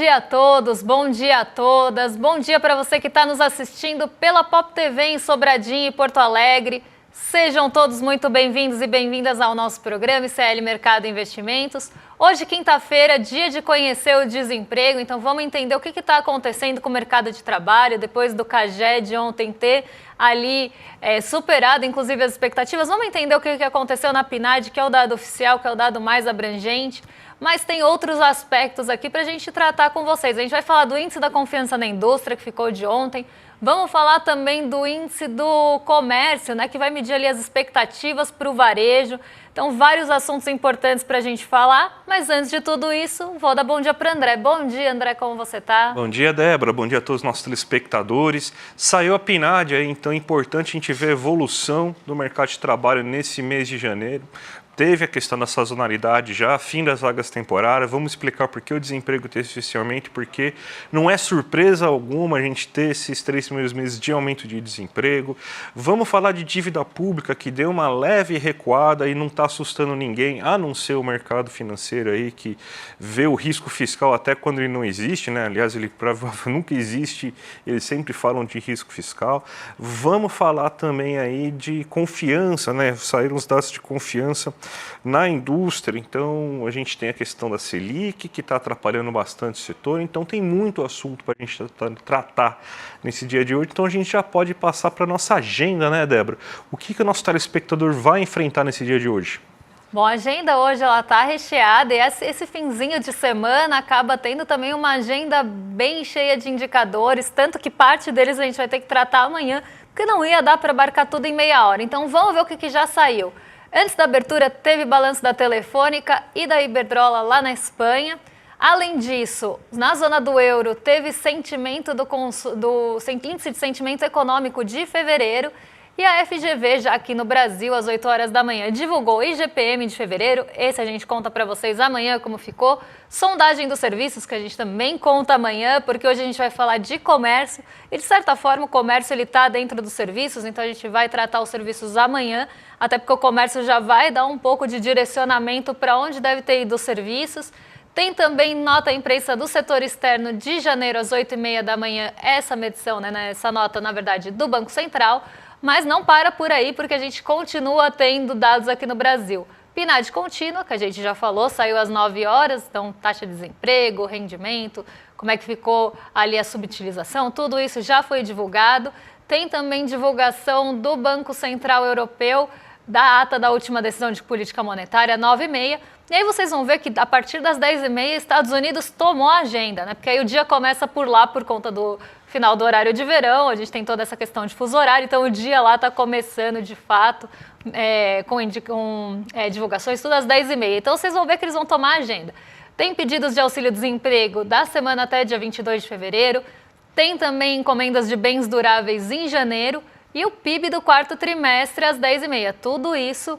dia a todos, bom dia a todas, bom dia para você que está nos assistindo pela Pop TV em Sobradinho e Porto Alegre. Sejam todos muito bem-vindos e bem-vindas ao nosso programa ICL Mercado e Investimentos. Hoje, quinta-feira, dia de conhecer o desemprego, então vamos entender o que está acontecendo com o mercado de trabalho, depois do CAGED ontem ter ali superado, inclusive, as expectativas. Vamos entender o que aconteceu na PNAD, que é o dado oficial, que é o dado mais abrangente. Mas tem outros aspectos aqui para a gente tratar com vocês. A gente vai falar do índice da confiança na indústria, que ficou de ontem. Vamos falar também do índice do comércio, né, que vai medir ali as expectativas para o varejo. Então, vários assuntos importantes para a gente falar. Mas antes de tudo isso, vou dar bom dia para o André. Bom dia, André, como você está? Bom dia, Débora. Bom dia a todos os nossos telespectadores. Saiu a PNAD aí, então é importante a gente ver a evolução do mercado de trabalho nesse mês de janeiro. Teve a questão da sazonalidade já, fim das vagas temporárias. Vamos explicar por que o desemprego teve especialmente, porque não é surpresa alguma a gente ter esses 3 primeiros meses de aumento de desemprego. Vamos falar de dívida pública, que deu uma leve recuada e não está assustando ninguém, a não ser o mercado financeiro aí, que vê o risco fiscal até quando ele não existe, né? Aliás, ele nunca existe, eles sempre falam de risco fiscal. Vamos falar também aí de confiança, né? Saíram os dados de confiança na indústria, então a gente tem a questão da Selic, que está atrapalhando bastante o setor, então tem muito assunto para a gente tratar nesse dia de hoje, então a gente já pode passar para a nossa agenda, né, Débora? O que o nosso telespectador vai enfrentar nesse dia de hoje? Bom, a agenda hoje ela está recheada e esse finzinho de semana acaba tendo também uma agenda bem cheia de indicadores, tanto que parte deles a gente vai ter que tratar amanhã, porque não ia dar para abarcar tudo em meia hora, então vamos ver o que já saiu. Antes da abertura, teve balanço da Telefônica e da Iberdrola lá na Espanha. Além disso, na zona do euro, teve sentimento do índice de sentimento econômico de fevereiro. E a FGV, já aqui no Brasil, às 8 horas da manhã, divulgou o IGPM de fevereiro. Esse a gente conta para vocês amanhã como ficou. Sondagem dos serviços, que a gente também conta amanhã, porque hoje a gente vai falar de comércio. E, de certa forma, o comércio está dentro dos serviços, então a gente vai tratar os serviços amanhã, até porque o comércio já vai dar um pouco de direcionamento para onde deve ter ido os serviços. Tem também nota imprensa do setor externo de janeiro, às 8h30 da manhã, essa medição, né, essa nota, na verdade, do Banco Central. Mas não para por aí, porque a gente continua tendo dados aqui no Brasil. PNAD contínua, que a gente já falou, saiu às 9 horas, então taxa de desemprego, rendimento, como é que ficou ali a subutilização, tudo isso já foi divulgado. Tem também divulgação do Banco Central Europeu, da ata da última decisão de política monetária, 9h30. E aí vocês vão ver que a partir das 10h30, Estados Unidos tomou a agenda, né? Porque aí o dia começa por lá, por conta do final do horário de verão, a gente tem toda essa questão de fuso horário, então o dia lá está começando de fato, com divulgações, tudo às 10h30. Então vocês vão ver que eles vão tomar a agenda. Tem pedidos de auxílio-desemprego da semana até dia 22 de fevereiro, tem também encomendas de bens duráveis em janeiro, e o PIB do quarto trimestre às 10h30. Tudo isso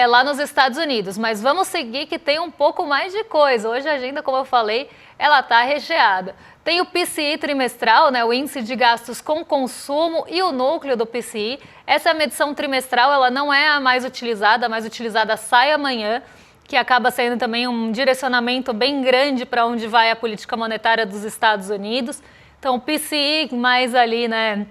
lá nos Estados Unidos. Mas vamos seguir que tem um pouco mais de coisa. Hoje a agenda, como eu falei, ela está recheada. Tem o PCI trimestral, né, o índice de gastos com consumo e o núcleo do PCI. Essa medição trimestral ela não é a mais utilizada sai amanhã, que acaba sendo também um direcionamento bem grande para onde vai a política monetária dos Estados Unidos. Então o PCI mais ali, né,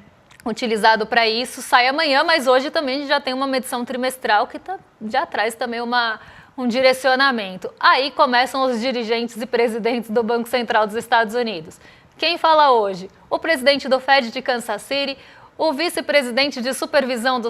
utilizado para isso, sai amanhã, mas hoje também a gente já tem uma medição trimestral que já traz também um direcionamento. Aí começam os dirigentes e presidentes do Banco Central dos Estados Unidos. Quem fala hoje? O presidente do Fed de Kansas City, o vice-presidente de supervisão do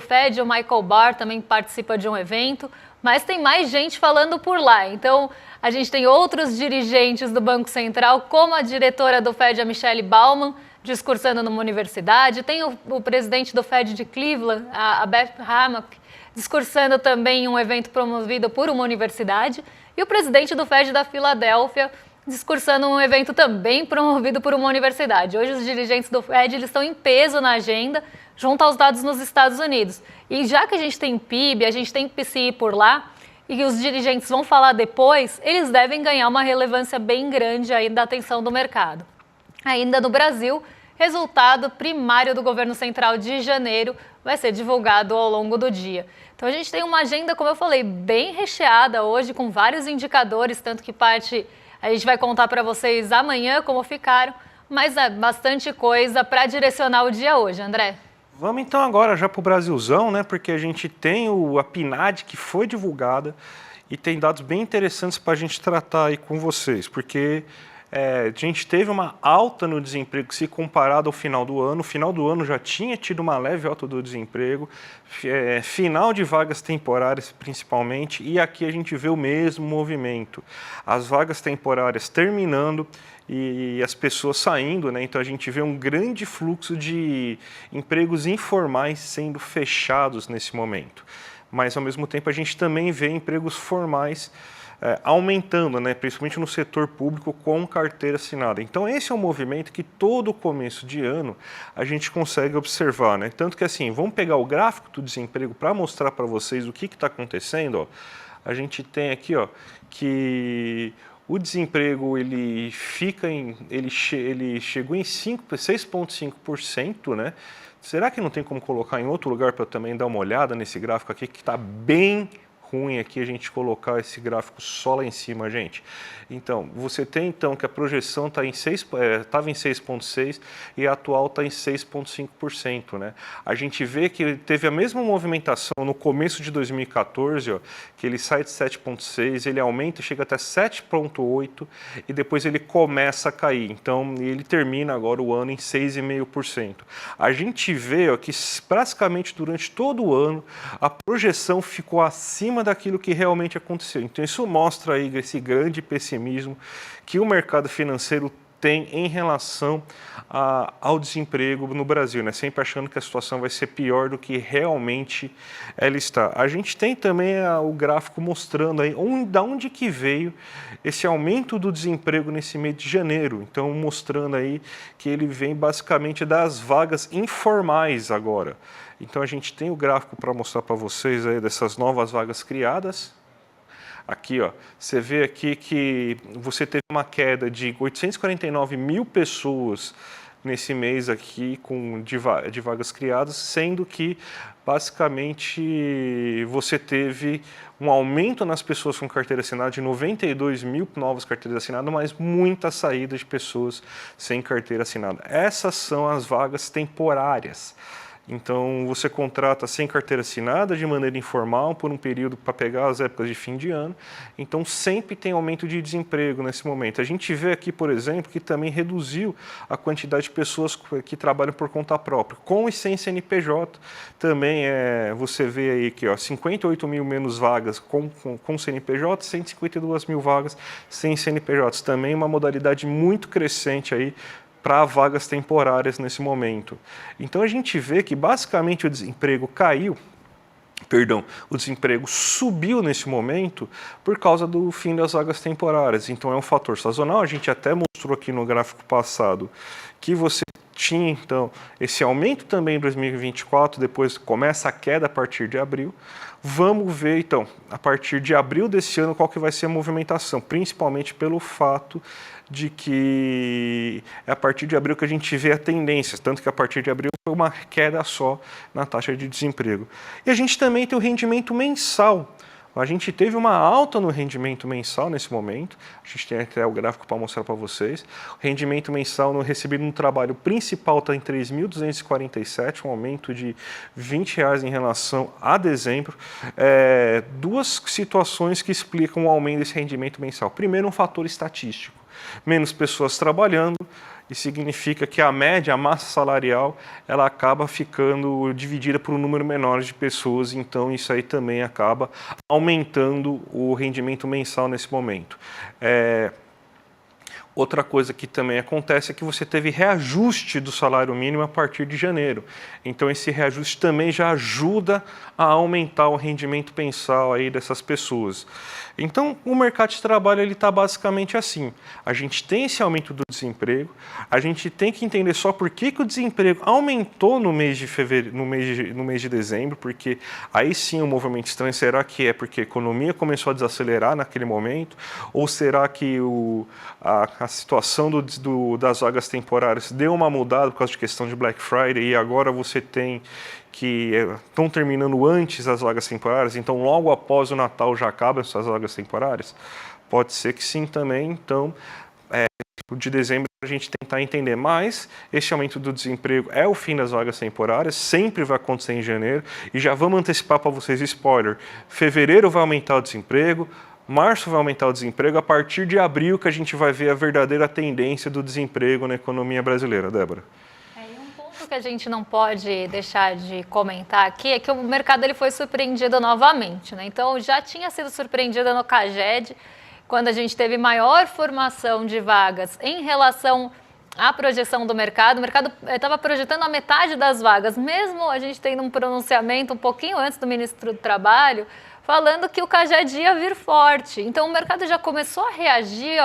Fed, o Michael Barr, também participa de um evento, mas tem mais gente falando por lá. Então, a gente tem outros dirigentes do Banco Central, como a diretora do Fed, a Michelle Baumann, discursando numa universidade. Tem o presidente do Fed de Cleveland, a Beth Hammack, discursando também em um evento promovido por uma universidade. E o presidente do Fed da Filadélfia, discursando um evento também promovido por uma universidade. Hoje os dirigentes do Fed eles estão em peso na agenda, junto aos dados nos Estados Unidos. E já que a gente tem PIB, a gente tem PCI por lá, e os dirigentes vão falar depois, eles devem ganhar uma relevância bem grande aí da atenção do mercado. Ainda no Brasil, resultado primário do governo central de janeiro vai ser divulgado ao longo do dia. Então a gente tem uma agenda, como eu falei, bem recheada hoje, com vários indicadores, tanto que parte A gente vai contar para vocês amanhã como ficaram, mas é bastante coisa para direcionar o dia hoje, André. Vamos então agora já para o Brasilzão, né? Porque a gente tem a PNAD que foi divulgada e tem dados bem interessantes para a gente tratar aí com vocês, porque a gente teve uma alta no desemprego se comparado ao final do ano. O final do ano já tinha tido uma leve alta do desemprego, final de vagas temporárias principalmente, e aqui a gente vê o mesmo movimento. As vagas temporárias terminando e as pessoas saindo, né? Então a gente vê um grande fluxo de empregos informais sendo fechados nesse momento. Mas ao mesmo tempo a gente também vê empregos formais aumentando, né, principalmente no setor público com carteira assinada. Então esse é um movimento que todo começo de ano a gente consegue observar, né? Tanto que assim, vamos pegar o gráfico do desemprego para mostrar para vocês o que está acontecendo. Ó. A gente tem aqui, ó, que o desemprego ele chegou em 6,5%, né? Será que não tem como colocar em outro lugar para eu também dar uma olhada nesse gráfico aqui que está bem ruim aqui a gente colocar esse gráfico só lá em cima, gente. Então, você tem então que a projeção estava em 6,6% e a atual está em 6,5%, né? A gente vê que ele teve a mesma movimentação no começo de 2014, ó, que ele sai de 7,6%, ele aumenta, chega até 7,8% e depois ele começa a cair. Então, ele termina agora o ano em 6,5%. A gente vê, ó, que praticamente durante todo o ano a projeção ficou acima daquilo que realmente aconteceu. Então isso mostra aí esse grande pessimismo que o mercado financeiro tem em relação ao desemprego no Brasil, né? Sempre achando que a situação vai ser pior do que realmente ela está. A gente tem também o gráfico mostrando aí da onde que veio esse aumento do desemprego nesse mês de janeiro. Então mostrando aí que ele vem basicamente das vagas informais agora. Então a gente tem o gráfico para mostrar para vocês aí dessas novas vagas criadas. Aqui, ó, você vê aqui que você teve uma queda de 849 mil pessoas nesse mês aqui de vagas criadas, sendo que basicamente você teve um aumento nas pessoas com carteira assinada de 92 mil novas carteiras assinadas, mas muita saída de pessoas sem carteira assinada. Essas são as vagas temporárias. Então, você contrata sem carteira assinada, de maneira informal, por um período para pegar as épocas de fim de ano. Então, sempre tem aumento de desemprego nesse momento. A gente vê aqui, por exemplo, que também reduziu a quantidade de pessoas que trabalham por conta própria. Com e sem CNPJ, também você vê aí que 58 mil menos vagas com CNPJ, 152 mil vagas sem CNPJ. Também uma modalidade muito crescente aí para vagas temporárias nesse momento. Então a gente vê que basicamente o desemprego o desemprego subiu nesse momento por causa do fim das vagas temporárias. Então é um fator sazonal. A gente até mostrou aqui no gráfico passado que você tinha então esse aumento também em 2024, depois começa a queda a partir de abril. Vamos ver então, a partir de abril desse ano, qual que vai ser a movimentação, principalmente pelo fato de que é a partir de abril que a gente vê a tendência, tanto que a partir de abril foi uma queda só na taxa de desemprego. E a gente também tem o rendimento mensal. A gente teve uma alta no rendimento mensal nesse momento, a gente tem até o gráfico para mostrar para vocês. O rendimento mensal no recebido no trabalho principal está em 3.247, um aumento de R$20 em relação a dezembro. Duas situações que explicam o aumento desse rendimento mensal. Primeiro, um fator estatístico. Menos pessoas trabalhando, e significa que a média, a massa salarial, ela acaba ficando dividida por um número menor de pessoas, então isso aí também acaba aumentando o rendimento mensal nesse momento. Outra coisa que também acontece é que você teve reajuste do salário mínimo a partir de janeiro. Então esse reajuste também já ajuda a aumentar o rendimento mensal aí dessas pessoas. Então o mercado de trabalho ele está basicamente assim. A gente tem esse aumento do desemprego, a gente tem que entender só por que o desemprego aumentou no mês de fevereiro, no mês de dezembro, porque aí sim o movimento estranho. Será que é porque a economia começou a desacelerar naquele momento? Ou será que a situação das vagas temporárias deu uma mudada por causa de questão de Black Friday e agora você tem que estão terminando antes as vagas temporárias, então logo após o Natal já acabam essas vagas temporárias? Pode ser que sim também, então, de dezembro a gente tentar entender mais. Esse aumento do desemprego é o fim das vagas temporárias, sempre vai acontecer em janeiro, e já vamos antecipar para vocês, spoiler, fevereiro vai aumentar o desemprego, março vai aumentar o desemprego, a partir de abril que a gente vai ver a verdadeira tendência do desemprego na economia brasileira, Débora. O que a gente não pode deixar de comentar aqui é que o mercado ele foi surpreendido novamente, né? Então, já tinha sido surpreendido no CAGED, quando a gente teve maior formação de vagas em relação à projeção do mercado. O mercado estava projetando a metade das vagas, mesmo a gente tendo um pronunciamento um pouquinho antes do ministro do Trabalho, falando que o CAGED ia vir forte. Então, o mercado já começou a reagir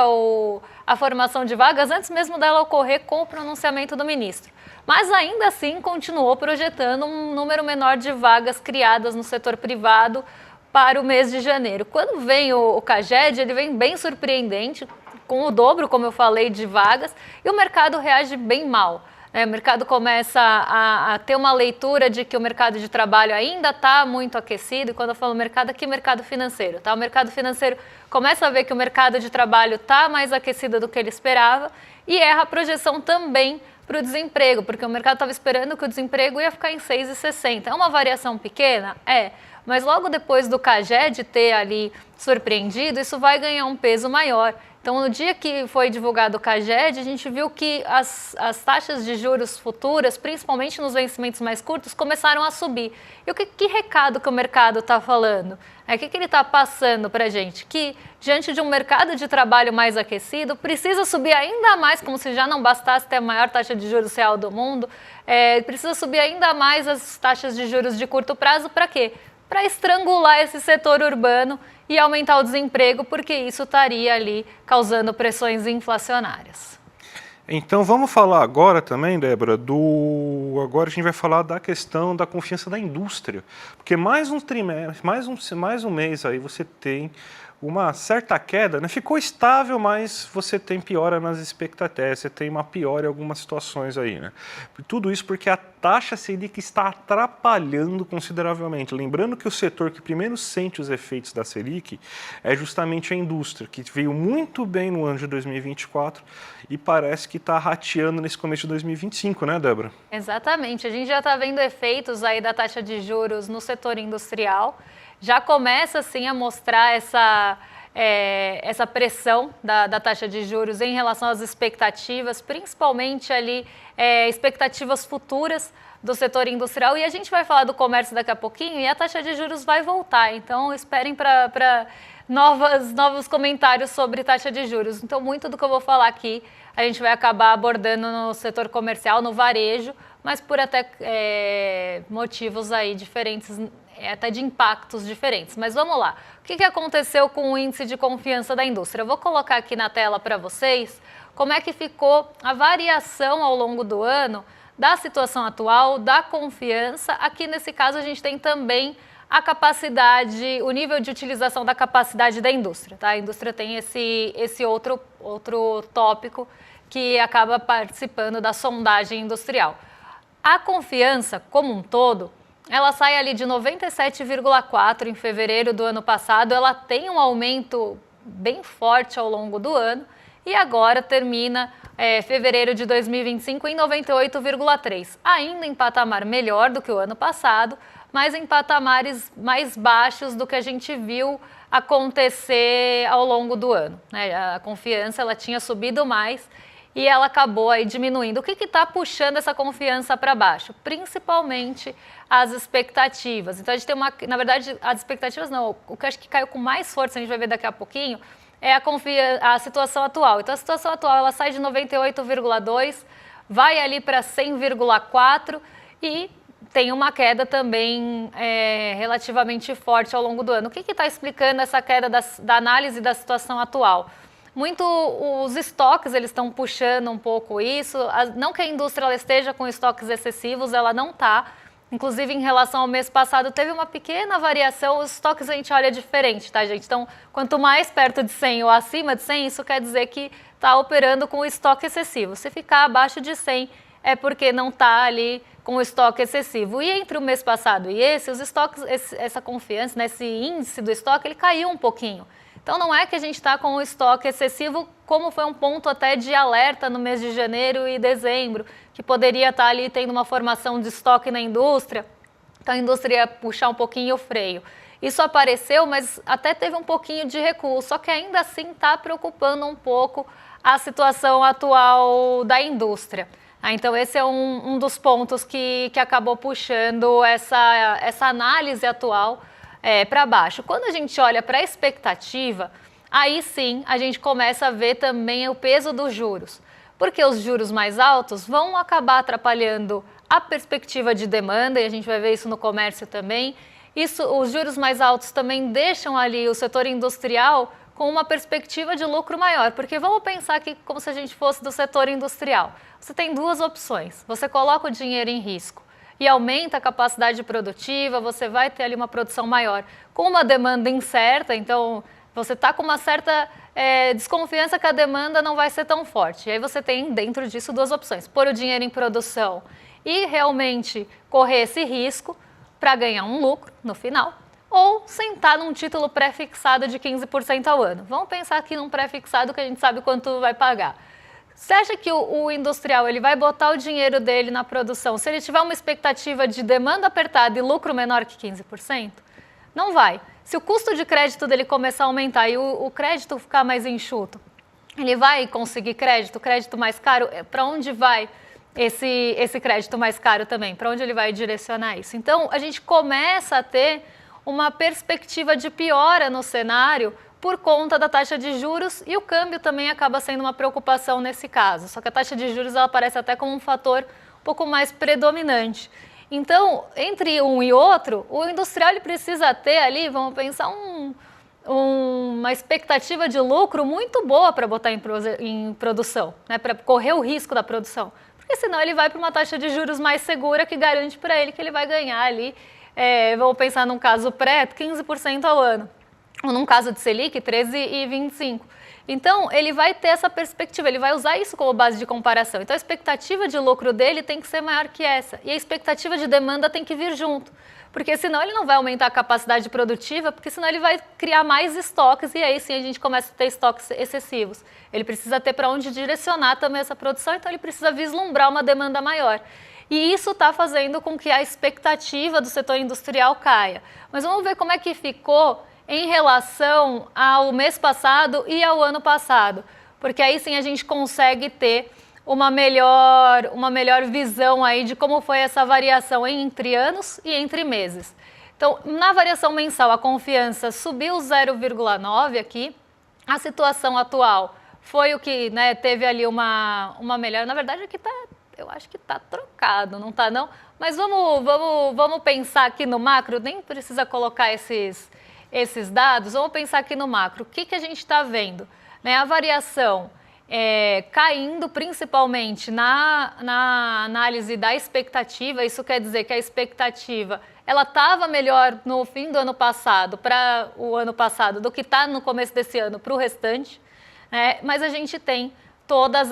à formação de vagas antes mesmo dela ocorrer com o pronunciamento do ministro. Mas, ainda assim, continuou projetando um número menor de vagas criadas no setor privado para o mês de janeiro. Quando vem o CAGED, ele vem bem surpreendente, com o dobro, como eu falei, de vagas, e o mercado reage bem mal. O mercado começa a ter uma leitura de que o mercado de trabalho ainda está muito aquecido, e quando eu falo mercado, aqui mercado financeiro, tá? O mercado financeiro começa a ver que o mercado de trabalho está mais aquecido do que ele esperava, e erra a projeção também para o desemprego, porque o mercado estava esperando que o desemprego ia ficar em 6,60. É uma variação pequena? É. Mas logo depois do CAGED ter ali surpreendido, isso vai ganhar um peso maior. Então, no dia que foi divulgado o CAGED, a gente viu que as taxas de juros futuras, principalmente nos vencimentos mais curtos, começaram a subir. E que recado que o mercado está falando? O que ele está passando para a gente? Que, diante de um mercado de trabalho mais aquecido, precisa subir ainda mais, como se já não bastasse ter a maior taxa de juros real do mundo, precisa subir ainda mais as taxas de juros de curto prazo. Para quê? Para estrangular esse setor urbano e aumentar o desemprego, porque isso estaria ali causando pressões inflacionárias. Então vamos falar agora também, Débora, agora a gente vai falar da questão da confiança da indústria, porque mais um trimestre, mais um mês aí você tem uma certa queda, né? Ficou estável, mas você tem piora nas expectativas, você tem uma piora em algumas situações aí, né? Tudo isso porque a taxa Selic está atrapalhando consideravelmente. Lembrando que o setor que primeiro sente os efeitos da Selic é justamente a indústria, que veio muito bem no ano de 2024 e parece que está rateando nesse começo de 2025, né, Débora? Exatamente. A gente já está vendo efeitos aí da taxa de juros no setor industrial. Já começa, sim, a mostrar essa pressão da taxa de juros em relação às expectativas, principalmente ali expectativas futuras do setor industrial. E a gente vai falar do comércio daqui a pouquinho e a taxa de juros vai voltar. Então, esperem para novos comentários sobre taxa de juros. Então, muito do que eu vou falar aqui, a gente vai acabar abordando no setor comercial, no varejo, mas por até motivos aí diferentes, até de impactos diferentes. Mas vamos lá. O que aconteceu com o índice de confiança da indústria? Eu vou colocar aqui na tela para vocês como é que ficou a variação ao longo do ano da situação atual, da confiança. Aqui nesse caso a gente tem também a capacidade, o nível de utilização da capacidade da indústria, tá? A indústria tem esse outro tópico que acaba participando da sondagem industrial. A confiança, como um todo, ela sai ali de 97,4 em fevereiro do ano passado, ela tem um aumento bem forte ao longo do ano e agora termina fevereiro de 2025 em 98,3, ainda em patamar melhor do que o ano passado, mas em patamares mais baixos do que a gente viu acontecer ao longo do ano, né? A confiança ela tinha subido mais e ela acabou aí diminuindo. O que está puxando essa confiança para baixo? Principalmente as expectativas. Então, a gente tem na verdade, as expectativas não, o que eu acho que caiu com mais força, a gente vai ver daqui a pouquinho, é a situação atual. Então, a situação atual, ela sai de 98,2, vai ali para 100,4 e tem uma queda também relativamente forte ao longo do ano. O que está explicando essa queda da análise da situação atual? Muito os estoques, eles estão puxando um pouco isso, não que a indústria ela esteja com estoques excessivos, ela não está. Inclusive, em relação ao mês passado, teve uma pequena variação, os estoques a gente olha diferente, tá, gente? Então, quanto mais perto de 100 ou acima de 100, isso quer dizer que está operando com o estoque excessivo. Se ficar abaixo de 100, é porque não está ali com o estoque excessivo. E entre o mês passado e esse, os estoques, essa confiança, né, esse índice do estoque, ele caiu um pouquinho. Então não é que a gente está com o estoque excessivo, como foi um ponto até de alerta no mês de janeiro e dezembro, que poderia estar ali tendo uma formação de estoque na indústria, então a indústria ia puxar um pouquinho o freio. Isso apareceu, mas até teve um pouquinho de recuo, só que ainda assim está preocupando um pouco a situação atual da indústria. Então esse é um dos pontos que acabou puxando essa análise atual para baixo. Quando a gente olha para a expectativa, aí sim a gente começa a ver também o peso dos juros, porque os juros mais altos vão acabar atrapalhando a perspectiva de demanda, e a gente vai ver isso no comércio também. Os juros mais altos também deixam ali o setor industrial com uma perspectiva de lucro maior, porque vamos pensar aqui como se a gente fosse do setor industrial. Você tem duas opções, você coloca o dinheiro em risco e aumenta a capacidade produtiva, você vai ter ali uma produção maior com uma demanda incerta, então você está com uma certa desconfiança que a demanda não vai ser tão forte. E aí você tem dentro disso duas opções, pôr o dinheiro em produção e realmente correr esse risco para ganhar um lucro no final, ou sentar num título pré-fixado de 15% ao ano. Vamos pensar aqui num pré-fixado que a gente sabe quanto vai pagar. Você acha que o industrial ele vai botar o dinheiro dele na produção se ele tiver uma expectativa de demanda apertada e lucro menor que 15%? Não vai. Se o custo de crédito dele começar a aumentar e o crédito ficar mais enxuto, ele vai conseguir crédito mais caro? Para onde vai esse crédito mais caro também? Para onde ele vai direcionar isso? Então, a gente começa a ter uma perspectiva de piora no cenário por conta da taxa de juros, e o câmbio também acaba sendo uma preocupação nesse caso. Só que a taxa de juros ela aparece até como um fator um pouco mais predominante. Então, entre um e outro, o industrial ele precisa ter ali, vamos pensar, uma expectativa de lucro muito boa para botar em produção, né, para correr o risco da produção. Porque senão ele vai para uma taxa de juros mais segura que garante para ele que ele vai ganhar ali, vamos pensar num caso pré, 15% ao ano. Ou num caso de Selic, 13,25%. Então, ele vai ter essa perspectiva, ele vai usar isso como base de comparação. Então, a expectativa de lucro dele tem que ser maior que essa. E a expectativa de demanda tem que vir junto. Porque senão ele não vai aumentar a capacidade produtiva, porque senão ele vai criar mais estoques e aí sim a gente começa a ter estoques excessivos. Ele precisa ter para onde direcionar também essa produção, então ele precisa vislumbrar uma demanda maior. E isso está fazendo com que a expectativa do setor industrial caia. Mas vamos ver como é que ficou em relação ao mês passado e ao ano passado, porque aí sim a gente consegue ter uma melhor visão aí de como foi essa variação entre anos e entre meses. Então, na variação mensal, a confiança subiu 0,9 aqui, a situação atual foi o que, né, teve ali uma melhora. Na verdade, aqui eu acho que está trocado, não está não? Mas vamos pensar aqui no macro, nem precisa colocar esses dados, vamos pensar aqui no macro. O que a gente está vendo? Né, a variação caindo principalmente na análise da expectativa. Isso quer dizer que a expectativa ela estava melhor no fim do ano passado, para o ano passado, do que está no começo desse ano para o restante. Né, mas a gente tem todos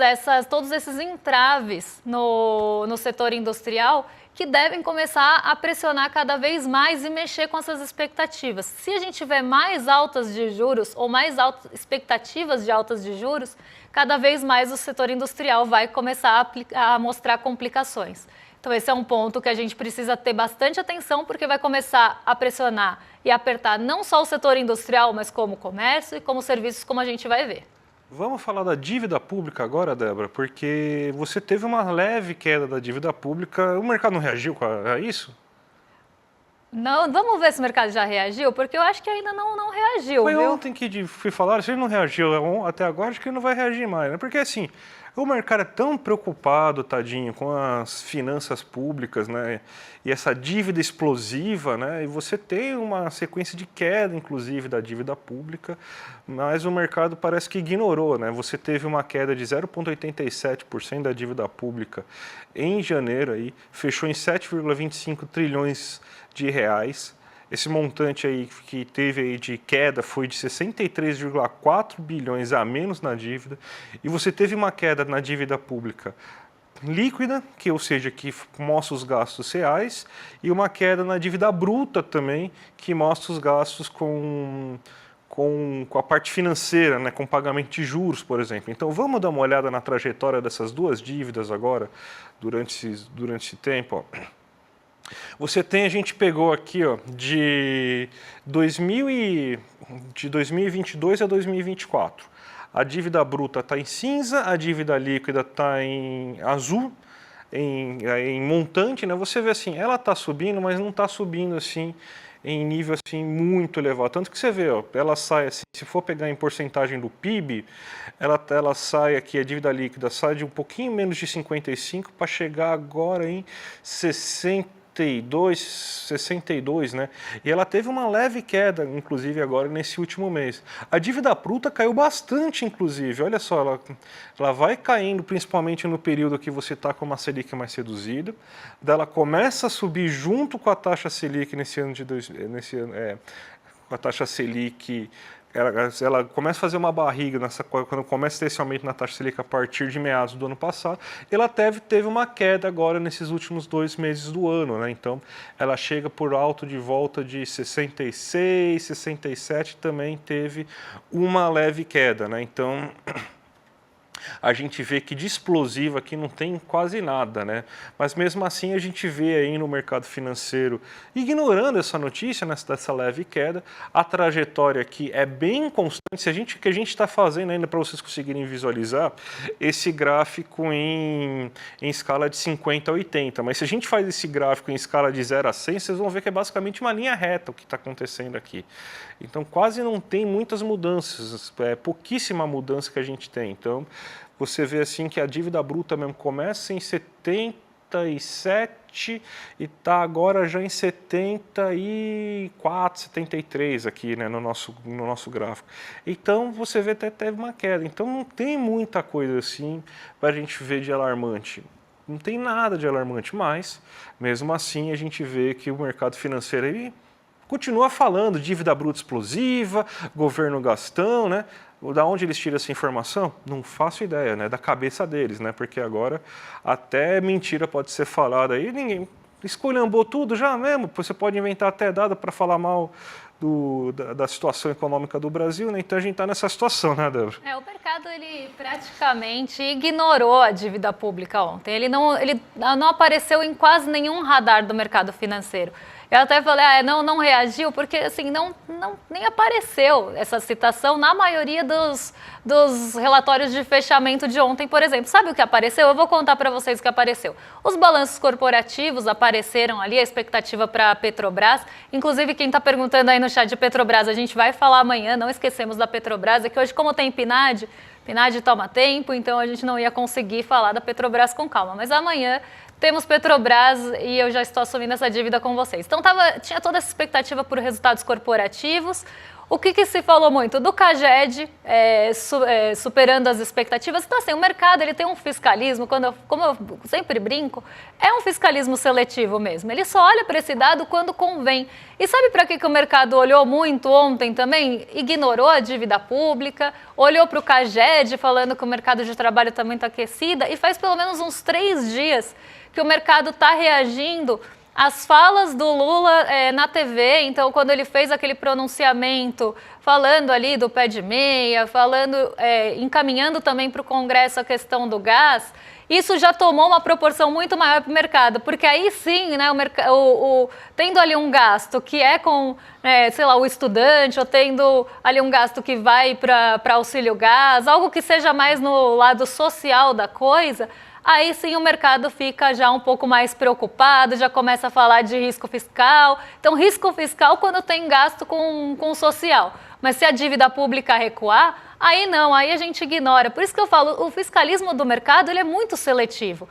esses entraves no setor industrial que devem começar a pressionar cada vez mais e mexer com essas expectativas. Se a gente tiver mais altas de juros ou mais expectativas de altas de juros, cada vez mais o setor industrial vai começar a mostrar complicações. Então esse é um ponto que a gente precisa ter bastante atenção, porque vai começar a pressionar e apertar não só o setor industrial, mas como o comércio e como serviços, como a gente vai ver. Vamos falar da dívida pública agora, Débora, porque você teve uma leve queda da dívida pública. O mercado não reagiu a isso? Não, vamos ver se o mercado já reagiu, porque eu acho que ainda não reagiu. Foi viu? ontem que fui falar, se ele não reagiu até agora, acho que ele não vai reagir mais, né? Porque assim, o mercado é tão preocupado, tadinho, com as finanças públicas, né? E essa dívida explosiva, né? E você tem uma sequência de queda, inclusive, da dívida pública, mas o mercado parece que ignorou, né? Você teve uma queda de 0,87% da dívida pública em janeiro, aí, fechou em 7,25 trilhões de reais. Esse montante aí que teve aí de queda foi de 63,4 bilhões a menos na dívida, e você teve uma queda na dívida pública líquida, ou seja, que mostra os gastos reais, e uma queda na dívida bruta também, que mostra os gastos com com a parte financeira, né, com pagamento de juros, por exemplo. Então, vamos dar uma olhada na trajetória dessas duas dívidas agora, durante esse tempo. Ó. A gente pegou aqui ó, de 2022 a 2024. A dívida bruta está em cinza, a dívida líquida está em azul, em montante, né? Você vê assim, ela está subindo, mas não está subindo assim em nível assim muito elevado. Tanto que você vê, ó, ela sai assim, se for pegar em porcentagem do PIB, ela sai aqui, a dívida líquida sai de um pouquinho menos de 55 para chegar agora em 62, né? E ela teve uma leve queda, inclusive agora nesse último mês. A dívida bruta caiu bastante, inclusive. Olha só, ela vai caindo, principalmente no período que você está com uma Selic mais reduzida. Daí ela começa a subir junto com a taxa Selic com a taxa Selic. Ela começa a fazer uma barriga quando começa a ter esse aumento na taxa Selic a partir de meados do ano passado. Ela teve uma queda agora nesses últimos 2 meses do ano, né? Então, ela chega por alto de volta de 66, 67, também teve uma leve queda, né? Então, a gente vê que de explosivo aqui não tem quase nada, né? Mas mesmo assim a gente vê aí no mercado financeiro, ignorando essa notícia, né, dessa leve queda, a trajetória aqui é bem constante. O que a gente está fazendo ainda para vocês conseguirem visualizar esse gráfico em escala de 50 a 80, mas se a gente faz esse gráfico em escala de 0 a 100, vocês vão ver que é basicamente uma linha reta o que está acontecendo aqui. Então quase não tem muitas mudanças, é pouquíssima mudança que a gente tem. Então você vê assim que a dívida bruta mesmo começa em 77 e está agora já em 74, 73 aqui, né, no nosso gráfico. Então você vê até teve uma queda. Então não tem muita coisa assim para a gente ver de alarmante. Não tem nada de alarmante, mas mesmo assim a gente vê que o mercado financeiro aí continua falando dívida bruta explosiva, governo gastão, né? Da onde eles tiram essa informação? Não faço ideia, né? Da cabeça deles, né? Porque agora até mentira pode ser falada aí, ninguém esculhambou tudo já mesmo. Você pode inventar até dado para falar mal da situação econômica do Brasil, né? Então a gente está nessa situação, né, Débora? O mercado ele praticamente ignorou a dívida pública ontem. Ele não apareceu em quase nenhum radar do mercado financeiro. Eu até falei, não reagiu, porque assim, nem apareceu essa citação na maioria dos relatórios de fechamento de ontem, por exemplo. Sabe o que apareceu? Eu vou contar para vocês o que apareceu. Os balanços corporativos apareceram ali, a expectativa para a Petrobras. Inclusive, quem está perguntando aí no chat de Petrobras, a gente vai falar amanhã, não esquecemos da Petrobras, é que hoje, como tem PNAD toma tempo, então a gente não ia conseguir falar da Petrobras com calma. Mas amanhã temos Petrobras e eu já estou assumindo essa dívida com vocês. Então tinha toda essa expectativa por resultados corporativos. O que se falou muito? Do CAGED superando as expectativas. Então, assim, o mercado ele tem um fiscalismo, como eu sempre brinco, é um fiscalismo seletivo mesmo. Ele só olha para esse dado quando convém. E sabe para que o mercado olhou muito ontem também? Ignorou a dívida pública, olhou para o CAGED falando que o mercado de trabalho está muito aquecido e faz pelo menos uns 3 dias que o mercado está reagindo às falas do Lula na TV. Então, quando ele fez aquele pronunciamento falando ali do pé de meia, encaminhando também para o Congresso a questão do gás, isso já tomou uma proporção muito maior para o mercado, porque aí sim, né, tendo ali um gasto que é com, o estudante, ou tendo ali um gasto que vai para auxílio gás, algo que seja mais no lado social da coisa, aí sim o mercado fica já um pouco mais preocupado, já começa a falar de risco fiscal. Então, risco fiscal quando tem gasto com o social. Mas se a dívida pública recuar, aí não, aí a gente ignora. Por isso que eu falo, o fiscalismo do mercado ele é muito seletivo.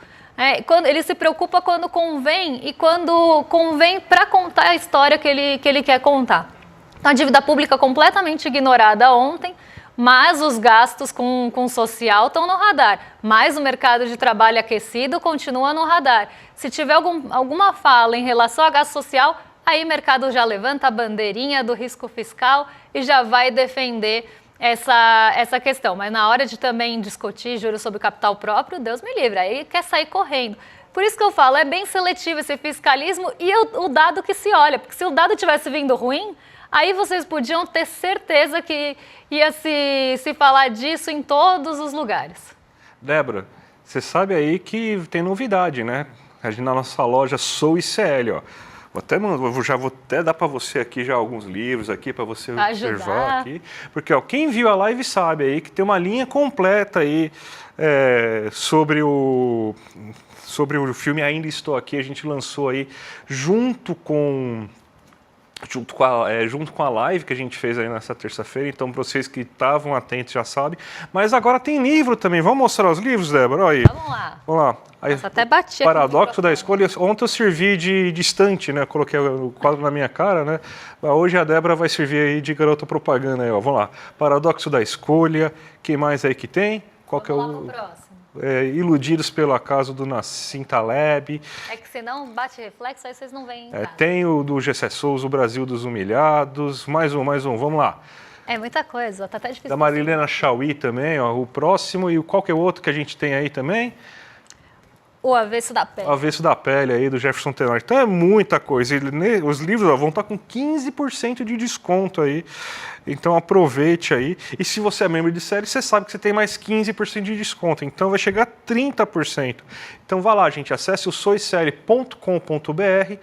Ele se preocupa quando convém e quando convém para contar a história que ele quer contar. Então, a dívida pública completamente ignorada ontem, mas os gastos com social estão no radar. Mas o mercado de trabalho aquecido continua no radar. Se tiver alguma fala em relação a gasto social, aí o mercado já levanta a bandeirinha do risco fiscal e já vai defender essa questão. Mas na hora de também discutir juros sobre capital próprio, Deus me livre, aí quer sair correndo. Por isso que eu falo, é bem seletivo esse fiscalismo e o dado que se olha. Porque se o dado tivesse vindo ruim, Aí vocês podiam ter certeza que ia se falar disso em todos os lugares. Débora, você sabe aí que tem novidade, né? A gente na nossa loja Sou ICL, ó. Já vou até dar para você aqui já alguns livros aqui para você observar aqui, porque ó, quem viu a live sabe aí que tem uma linha completa aí sobre o filme Ainda Estou Aqui. A gente lançou aí junto com a live que a gente fez aí nessa terça-feira, então para vocês que estavam atentos já sabem. Mas agora tem livro também. Vamos mostrar os livros, Débora? Olha aí. Vamos lá. Vamos lá. Aí, nossa, até bati Paradoxo da Escolha. Ontem eu servi de distante, né? Coloquei o quadro na minha cara, né? Hoje a Débora vai servir aí de garota propaganda aí, ó. Vamos lá. Paradoxo da Escolha. Que mais aí que tem? Qual que é o próximo? Iludidos pelo Acaso do Nassim Taleb. É que senão bate reflexo, aí vocês não veem. Tem o do Gessé Souza, O Brasil dos Humilhados. Mais um. Vamos lá. É muita coisa, tá até difícil. Da Marilena Chauí também, ó. O próximo. E qual que é o outro que a gente tem aí também? O Avesso da Pele. O Avesso da Pele aí, do Jefferson Tenório. Então é muita coisa. Os livros vão estar com 15% de desconto aí. Então aproveite aí. E se você é membro de série, você sabe que você tem mais 15% de desconto. Então vai chegar a 30%. Então vá lá, gente. Acesse o soissérie.com.br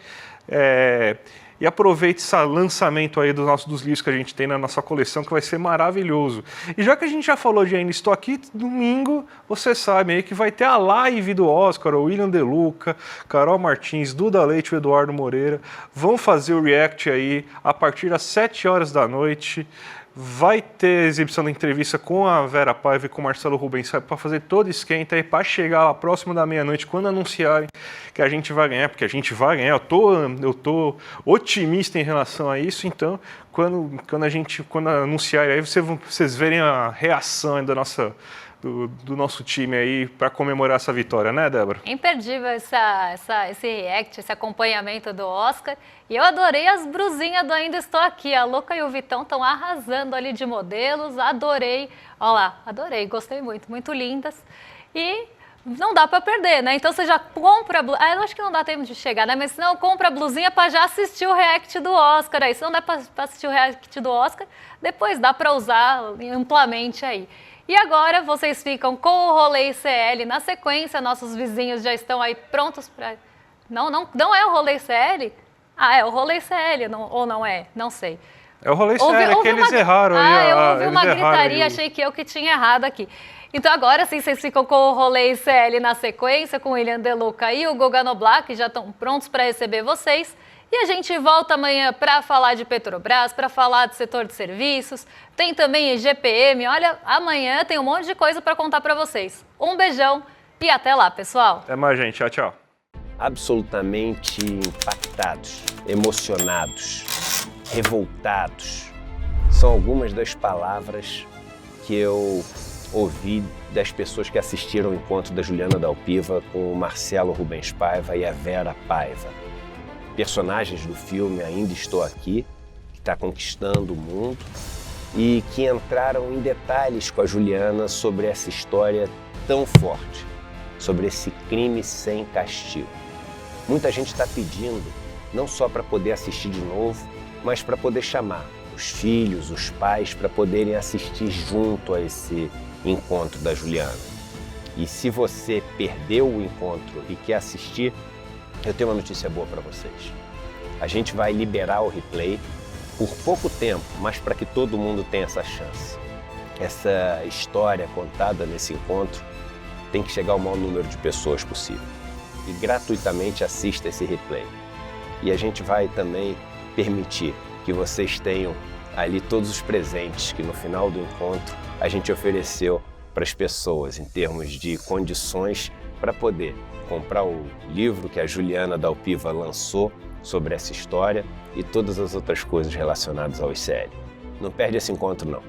e aproveite esse lançamento aí dos livros que a gente tem na nossa coleção, que vai ser maravilhoso. E já que a gente já falou de Ainda Estou Aqui, domingo, você sabe aí que vai ter a live do Oscar, o William De Luca, Carol Martins, Duda Leite e o Eduardo Moreira vão fazer o react aí a partir das 7 horas da noite. Vai ter exibição da entrevista com a Vera Paiva e com o Marcelo Rubens para fazer todo esquenta aí para chegar lá próximo da meia-noite, quando anunciarem que a gente vai ganhar, porque a gente vai ganhar. Eu tô otimista em relação a isso, então quando anunciarem aí, vocês verem a reação do nosso time aí para comemorar essa vitória, né, Débora? Imperdível esse react, esse acompanhamento do Oscar. E eu adorei as brusinhas do Ainda Estou Aqui. A Luca e o Vitão estão arrasando ali de modelos. Adorei. Olha lá, adorei, gostei muito, muito lindas. E não dá para perder, né? Então você já compra a blusinha. Eu acho que não dá tempo de chegar, né? Mas se não, compra a blusinha para já assistir o react do Oscar aí. Se não dá para assistir o react do Oscar, depois dá para usar amplamente aí. E agora vocês ficam com o Rolê ICL. Na sequência, nossos vizinhos já estão aí prontos para... Não é o Rolê ICL? Ah, é o Rolê ICL, ou não é? Não sei. É o Rolê ICL, é que eles erraram aí. Eu ouvi uma gritaria, achei que eu que tinha errado aqui. Então agora sim, vocês ficam com o Rolê ICL na sequência, com o William De Luca e o Guga Noblar, que já estão prontos para receber vocês. E a gente volta amanhã para falar de Petrobras, para falar do setor de serviços. Tem também IGPM. Olha, amanhã tem um monte de coisa para contar para vocês. Um beijão e até lá, pessoal. Até mais, gente. Tchau, tchau. Absolutamente impactados, emocionados, revoltados. São algumas das palavras que eu ouvi das pessoas que assistiram ao encontro da Juliana Dalpiva com o Marcelo Rubens Paiva e a Vera Paiva. Personagens do filme Ainda Estou Aqui, que está conquistando o mundo, e que entraram em detalhes com a Juliana sobre essa história tão forte, sobre esse crime sem castigo. Muita gente está pedindo, não só para poder assistir de novo, mas para poder chamar os filhos, os pais, para poderem assistir junto a esse encontro da Juliana. E se você perdeu o encontro e quer assistir, eu tenho uma notícia boa para vocês. A gente vai liberar o replay por pouco tempo, mas para que todo mundo tenha essa chance. Essa história contada nesse encontro tem que chegar ao maior número de pessoas possível. E gratuitamente assista esse replay. E a gente vai também permitir que vocês tenham ali todos os presentes que no final do encontro a gente ofereceu para as pessoas em termos de condições para poder comprar o livro que a Juliana Dalpiva lançou sobre essa história e todas as outras coisas relacionadas ao ICL. Não perde esse encontro, não.